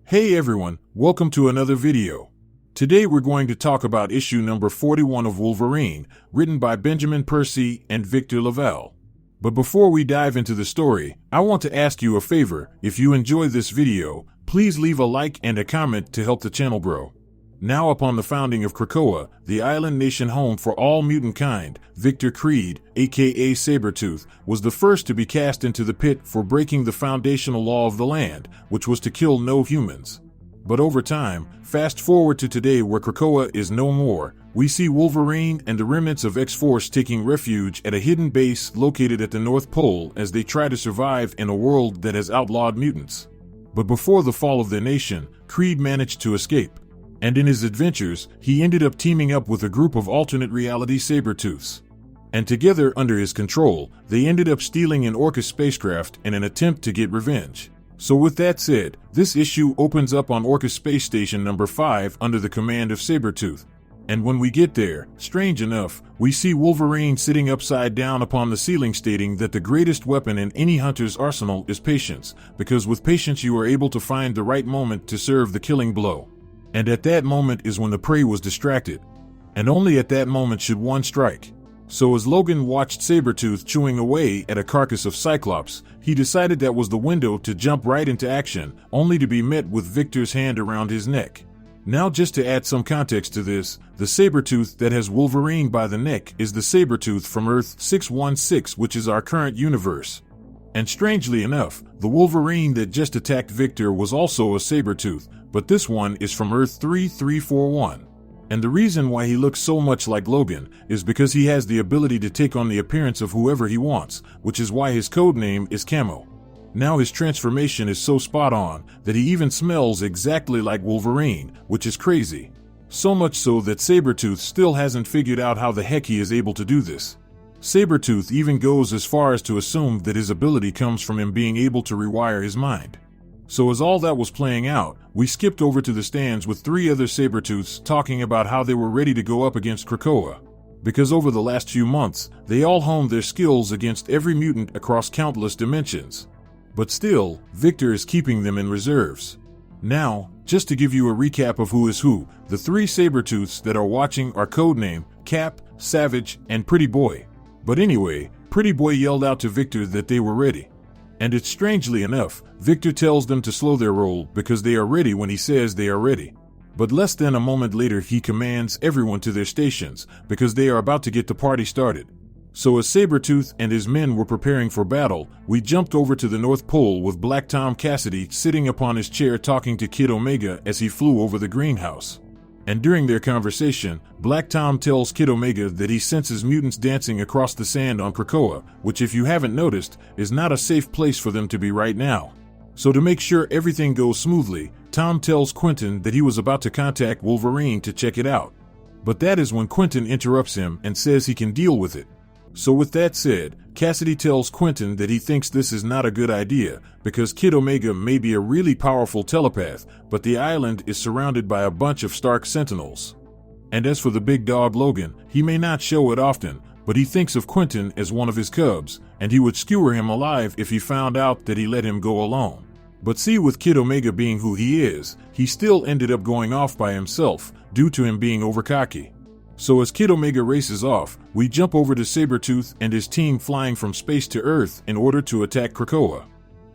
Hey everyone, welcome to another video. Today we're going to talk about issue number 41 of Wolverine, written by Benjamin Percy and Victor LaValle. But before we dive into the story, I want to ask you a favor. If you enjoy this video, please leave a like and a comment to help the channel grow. Now upon the founding of Krakoa, the island nation home for all mutant kind, Victor Creed, aka Sabretooth, was the first to be cast into the pit for breaking the foundational law of the land, which was to kill no humans. But over time, fast forward to today where Krakoa is no more, we see Wolverine and the remnants of X-Force taking refuge at a hidden base located at the North Pole as they try to survive in a world that has outlawed mutants. But before the fall of their nation, Creed managed to escape. And in his adventures, he ended up teaming up with a group of alternate reality Sabretooths. And together, under his control, they ended up stealing an Orcus spacecraft in an attempt to get revenge. So with that said, this issue opens up on Orcus Space Station number 5 under the command of Sabretooth. And when we get there, strange enough, we see Wolverine sitting upside down upon the ceiling stating that the greatest weapon in any hunter's arsenal is patience, because with patience you are able to find the right moment to serve the killing blow. And at that moment is when the prey was distracted. And only at that moment should one strike. So as Logan watched Sabretooth chewing away at a carcass of Cyclops, he decided that was the window to jump right into action, only to be met with Victor's hand around his neck. Now just to add some context to this, the Sabretooth that has Wolverine by the neck is the Sabretooth from Earth 616, which is our current universe. And strangely enough, the Wolverine that just attacked Victor was also a Sabretooth, but this one is from Earth 3341. And the reason why he looks so much like Logan is because he has the ability to take on the appearance of whoever he wants, which is why his code name is Camo. Now his transformation is so spot on that he even smells exactly like Wolverine, which is crazy. So much so that Sabretooth still hasn't figured out how the heck he is able to do this. Sabretooth even goes as far as to assume that his ability comes from him being able to rewire his mind. So as all that was playing out, we skipped over to the stands with 3 other Sabretooths talking about how they were ready to go up against Krakoa. Because over the last few months, they all honed their skills against every mutant across countless dimensions. But still, Victor is keeping them in reserves. Now, just to give you a recap of who is who, the 3 Sabretooths that are watching are codename Cap, Savage, and Pretty Boy. But anyway, Pretty Boy yelled out to Victor that they were ready. And it's strangely enough, Victor tells them to slow their roll because they are ready when he says they are ready. But less than a moment later he commands everyone to their stations because they are about to get the party started. So as Sabretooth and his men were preparing for battle, we jumped over to the North Pole with Black Tom Cassidy sitting upon his chair talking to Kid Omega as he flew over the greenhouse. And during their conversation, Black Tom tells Kid Omega that he senses mutants dancing across the sand on Krakoa, which if you haven't noticed, is not a safe place for them to be right now. So to make sure everything goes smoothly, Tom tells Quinton that he was about to contact Wolverine to check it out. But that is when Quinton interrupts him and says he can deal with it. So with that said, Cassidy tells Quinton that he thinks this is not a good idea because Kid Omega may be a really powerful telepath, but the island is surrounded by a bunch of Stark Sentinels. And as for the big dog Logan, he may not show it often, but he thinks of Quinton as one of his cubs, and he would skewer him alive if he found out that he let him go alone. But see, with Kid Omega being who he is, he still ended up going off by himself due to him being overcocky. So as Kid Omega races off, we jump over to Sabretooth and his team flying from space to Earth in order to attack Krakoa.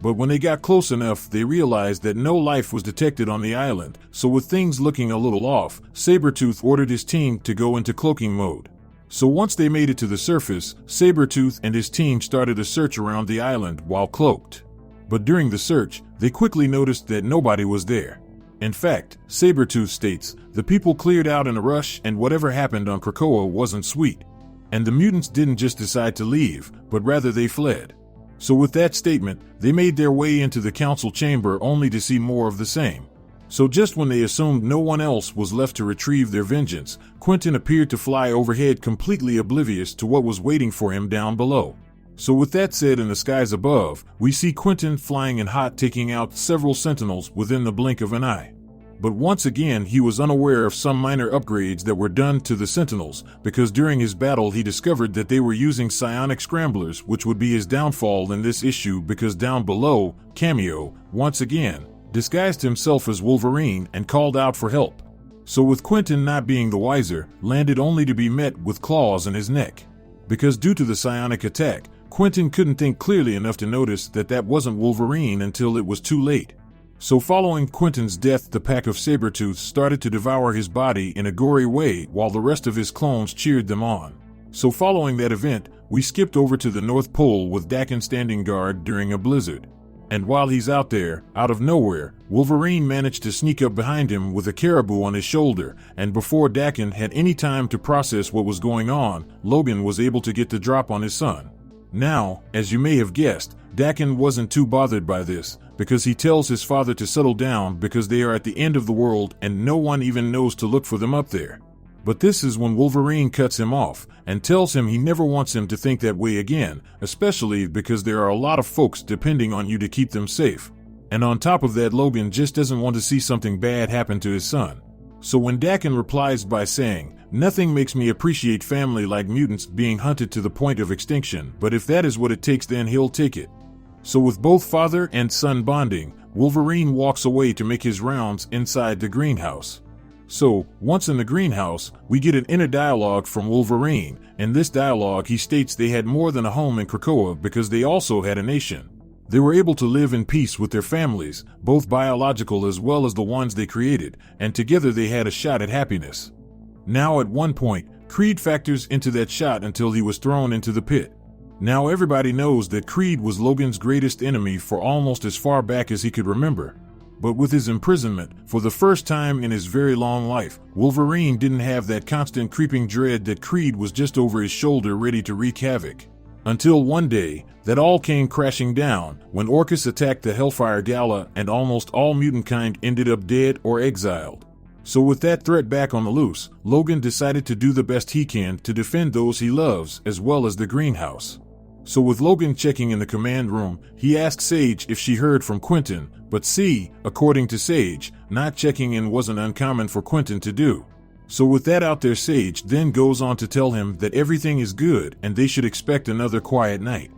But when they got close enough, they realized that no life was detected on the island, so with things looking a little off, Sabretooth ordered his team to go into cloaking mode. So once they made it to the surface, Sabretooth and his team started a search around the island while cloaked. But during the search, they quickly noticed that nobody was there. In fact, Sabretooth states, the people cleared out in a rush and whatever happened on Krakoa wasn't sweet. And the mutants didn't just decide to leave, but rather they fled. So with that statement, they made their way into the council chamber only to see more of the same. So just when they assumed no one else was left to retrieve their vengeance, Quinton appeared to fly overhead completely oblivious to what was waiting for him down below. So with that said, in the skies above, we see Quinton flying in hot, taking out several Sentinels within the blink of an eye. But once again he was unaware of some minor upgrades that were done to the Sentinels, because during his battle he discovered that they were using psionic scramblers, which would be his downfall in this issue because down below, Cameo, once again, disguised himself as Wolverine, and called out for help. So with Quinton not being the wiser, landed only to be met with claws in his neck. Because due to the psionic attack, Quinton couldn't think clearly enough to notice that that wasn't Wolverine until it was too late. So following Quinton's death, the pack of Sabretooths started to devour his body in a gory way while the rest of his clones cheered them on. So following that event, we skipped over to the North Pole with Daken standing guard during a blizzard. And while he's out there, out of nowhere, Wolverine managed to sneak up behind him with a caribou on his shoulder, and before Daken had any time to process what was going on, Logan was able to get the drop on his son. Now, as you may have guessed, Daken wasn't too bothered by this, because he tells his father to settle down because they are at the end of the world and no one even knows to look for them up there. But this is when Wolverine cuts him off and tells him he never wants him to think that way again, especially because there are a lot of folks depending on you to keep them safe. And on top of that, Logan just doesn't want to see something bad happen to his son. So when Daken replies by saying, "Nothing makes me appreciate family like mutants being hunted to the point of extinction, but if that is what it takes, then he'll take it." So with both father and son bonding, Wolverine walks away to make his rounds inside the greenhouse. So, once in the greenhouse, we get an inner dialogue from Wolverine. In this dialogue, he states they had more than a home in Krakoa because they also had a nation. They were able to live in peace with their families, both biological as well as the ones they created, and together they had a shot at happiness. Now at one point, Creed factors into that shot until he was thrown into the pit. Now everybody knows that Creed was Logan's greatest enemy for almost as far back as he could remember. But with his imprisonment, for the first time in his very long life, Wolverine didn't have that constant creeping dread that Creed was just over his shoulder ready to wreak havoc. Until one day, that all came crashing down when Orcus attacked the Hellfire Gala and almost all mutant kind ended up dead or exiled. So with that threat back on the loose, Logan decided to do the best he can to defend those he loves as well as the greenhouse. So with Logan checking in the command room, he asked Sage if she heard from Quinton, but see, according to Sage, not checking in wasn't uncommon for Quinton to do. So with that out there, Sage then goes on to tell him that everything is good and they should expect another quiet night.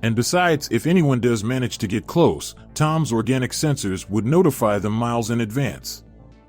And besides, if anyone does manage to get close, Tom's organic sensors would notify them miles in advance.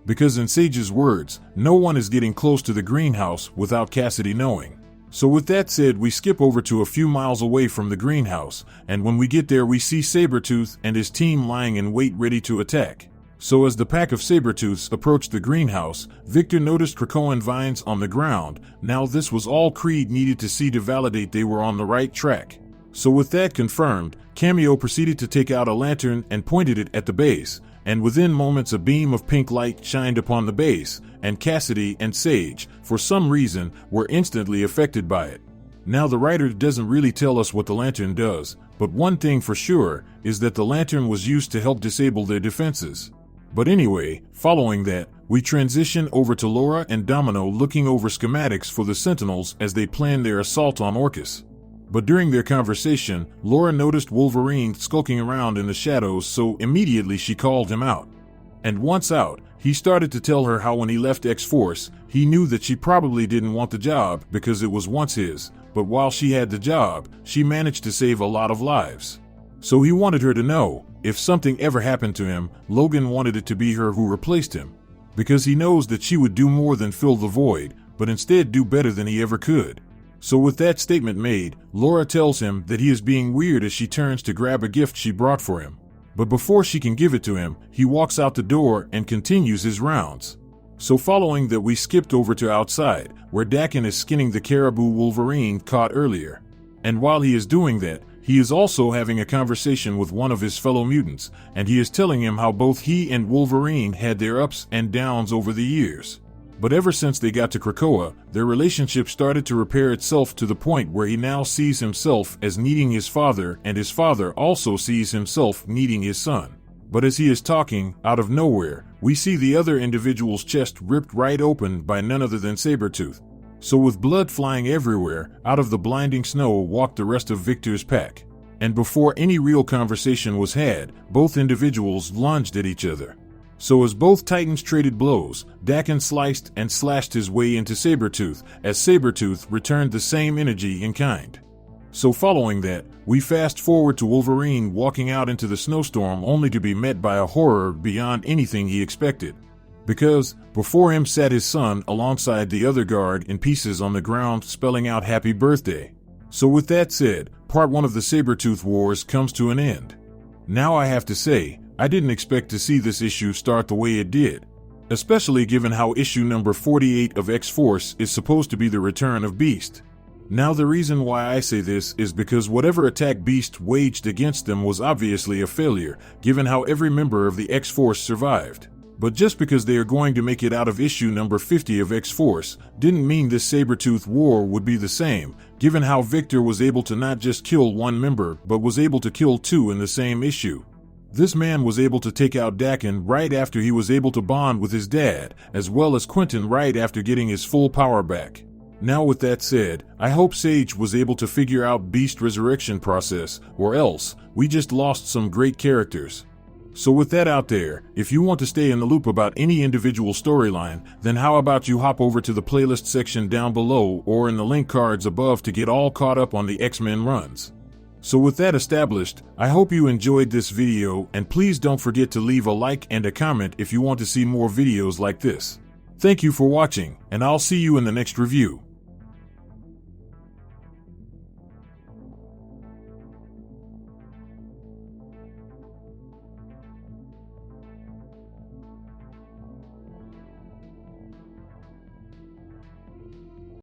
Because in Sage's words, no one is getting close to the greenhouse without Cassidy knowing. So with that said, we skip over to a few miles away from the greenhouse, and when we get there we see Sabretooth and his team lying in wait ready to attack. So as the pack of Sabretooths approached the greenhouse, Victor noticed Krakoan vines on the ground. Now this was all Creed needed to see to validate they were on the right track. So with that confirmed, Cameo proceeded to take out a lantern and pointed it at the base, and within moments a beam of pink light shined upon the base, and Cassidy and Sage, for some reason, were instantly affected by it. Now the writer doesn't really tell us what the lantern does, but one thing for sure is that the lantern was used to help disable their defenses. But anyway, following that, we transition over to Laura and Domino looking over schematics for the Sentinels as they plan their assault on Orcus. But during their conversation, Laura noticed Wolverine skulking around in the shadows, so immediately she called him out. And once out, he started to tell her how when he left X-Force, he knew that she probably didn't want the job because it was once his, but while she had the job, she managed to save a lot of lives. So he wanted her to know, if something ever happened to him, Logan wanted it to be her who replaced him. Because he knows that she would do more than fill the void, but instead do better than he ever could. So with that statement made, Laura tells him that he is being weird as she turns to grab a gift she brought for him. But before she can give it to him, he walks out the door and continues his rounds. So following that, we skipped over to outside, where Daken is skinning the caribou Wolverine caught earlier. And while he is doing that, he is also having a conversation with one of his fellow mutants, and he is telling him how both he and Wolverine had their ups and downs over the years. But ever since they got to Krakoa, their relationship started to repair itself to the point where he now sees himself as needing his father, and his father also sees himself needing his son. But as he is talking, out of nowhere, we see the other individual's chest ripped right open by none other than Sabretooth. So with blood flying everywhere, out of the blinding snow walked the rest of Victor's pack. And before any real conversation was had, both individuals lunged at each other. So as both titans traded blows, Daken sliced and slashed his way into Sabretooth, as Sabretooth returned the same energy in kind. So following that, we fast forward to Wolverine walking out into the snowstorm only to be met by a horror beyond anything he expected. Because before him sat his son alongside the other guard in pieces on the ground spelling out happy birthday. So with that said, part 1 of the Sabretooth Wars comes to an end. Now I have to say, I didn't expect to see this issue start the way it did. Especially given how issue number 48 of X-Force is supposed to be the return of Beast. Now the reason why I say this is because whatever attack Beast waged against them was obviously a failure, given how every member of the X-Force survived. But just because they are going to make it out of issue number 50 of X-Force, didn't mean this Sabretooth War would be the same, given how Victor was able to not just kill one member, but was able to kill two in the same issue. This man was able to take out Daken right after he was able to bond with his dad, as well as Quinton right after getting his full power back. Now with that said, I hope Sage was able to figure out Beast resurrection process, or else, we just lost some great characters. So with that out there, if you want to stay in the loop about any individual storyline, then how about you hop over to the playlist section down below or in the link cards above to get all caught up on the X-Men runs. So with that established, I hope you enjoyed this video, and please don't forget to leave a like and a comment if you want to see more videos like this. Thank you for watching, and I'll see you in the next review.